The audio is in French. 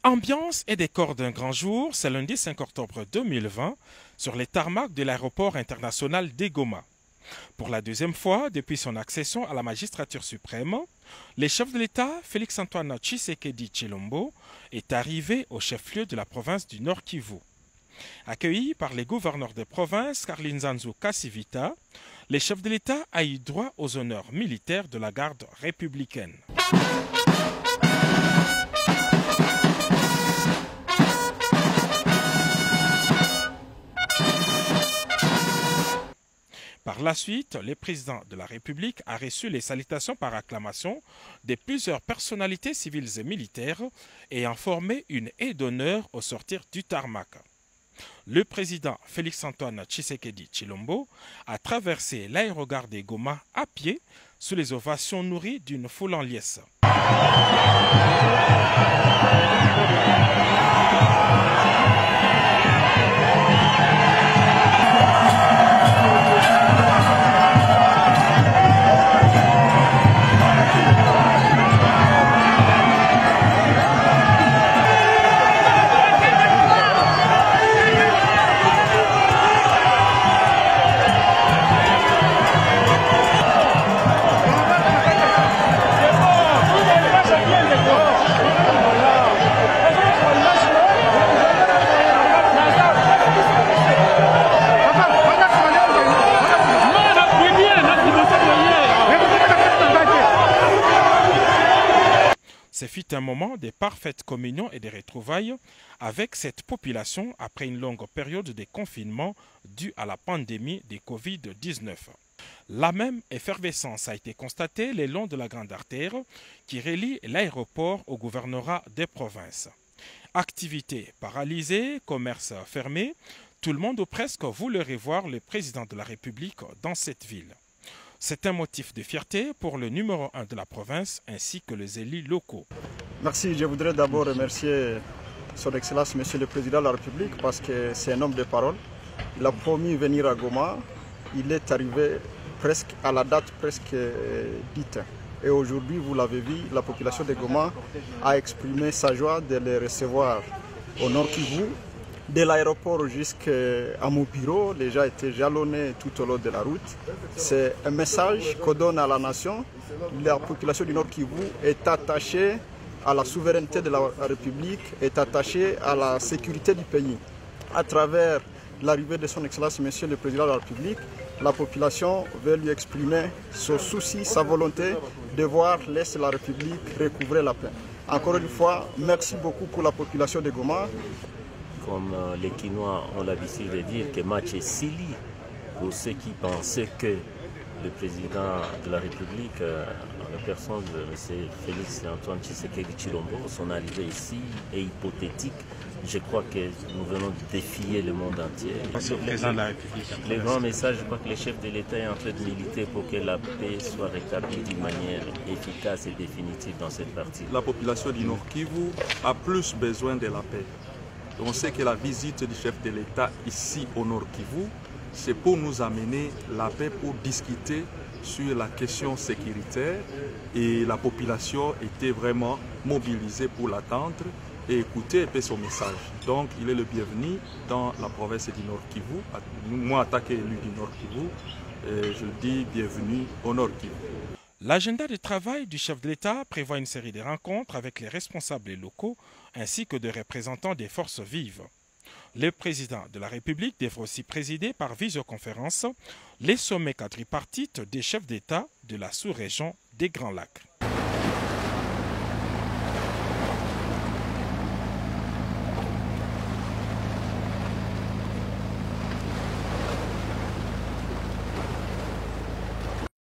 Ambiance et décor d'un grand jour, c'est lundi 5 octobre 2020 sur les tarmacs de l'aéroport international de Goma. Pour la deuxième fois depuis son accession à la magistrature suprême, le chef de l'État, Félix-Antoine Tshisekedi Tshilombo, est arrivé au chef-lieu de la province du Nord Kivu. Accueilli par les gouverneurs de province Karlinzanzu Kassivita, le chef de l'État a eu droit aux honneurs militaires de la garde républicaine. Par la suite, le président de la République a reçu les salutations par acclamation de plusieurs personnalités civiles et militaires et a formé une haie d'honneur au sortir du tarmac. Le président Félix-Antoine Tshisekedi Tshilombo a traversé l'aérogare de Goma à pied sous les ovations nourries d'une foule en liesse. Ce fut un moment de parfaite communion et de retrouvailles avec cette population après une longue période de confinement due à la pandémie de Covid-19. La même effervescence a été constatée le long de la grande artère qui relie l'aéroport au gouvernorat des provinces. Activités paralysées, commerces fermés, tout le monde ou presque voulait revoir le président de la République dans cette ville. C'est un motif de fierté pour le numéro 1 de la province ainsi que les élus locaux. Merci, je voudrais d'abord remercier son Excellence Monsieur le Président de la République parce que c'est un homme de parole. Il a promis venir à Goma, il est arrivé presque à la date presque dite. Et aujourd'hui, vous l'avez vu, la population de Goma a exprimé sa joie de le recevoir au Nord Kivu. De l'aéroport jusqu'à mon bureau, les gens étaient jalonnés tout au long de la route. C'est un message qu'on donne à la nation. La population du Nord Kivu est attachée à la souveraineté de la République, est attachée à la sécurité du pays. À travers l'arrivée de son Excellence, Monsieur le Président de la République, la population veut lui exprimer son souci, sa volonté de voir l'Est de la République recouvrer la paix. Encore une fois, merci beaucoup pour la population de Goma. Comme les Quinois ont l'habitude de dire que match est silly pour ceux qui pensaient que le président de la République, en la personne de M. Félix-Antoine Tshisekedi Tshilombo, son arrivée ici est hypothétique. Je crois que nous venons de défier le monde entier. Le président de la République. Le grand message, je crois que le chef de l'État est en train de militer pour que la paix soit rétablie d'une manière efficace et définitive dans cette partie. La population du Nord Kivu a plus besoin de la paix. On sait que la visite du chef de l'État ici au Nord Kivu, c'est pour nous amener la paix, pour discuter sur la question sécuritaire et la population était vraiment mobilisée pour l'attendre et écouter un peu son message. Donc il est le bienvenu dans la province du Nord Kivu. Moi, en tant qu'élu du Nord Kivu, je dis bienvenue au Nord Kivu. L'agenda de travail du chef de l'État prévoit une série de rencontres avec les responsables locaux ainsi que de représentants des forces vives. Le président de la République devra aussi présider par visioconférence les sommets quadripartites des chefs d'État de la sous-région des Grands Lacs.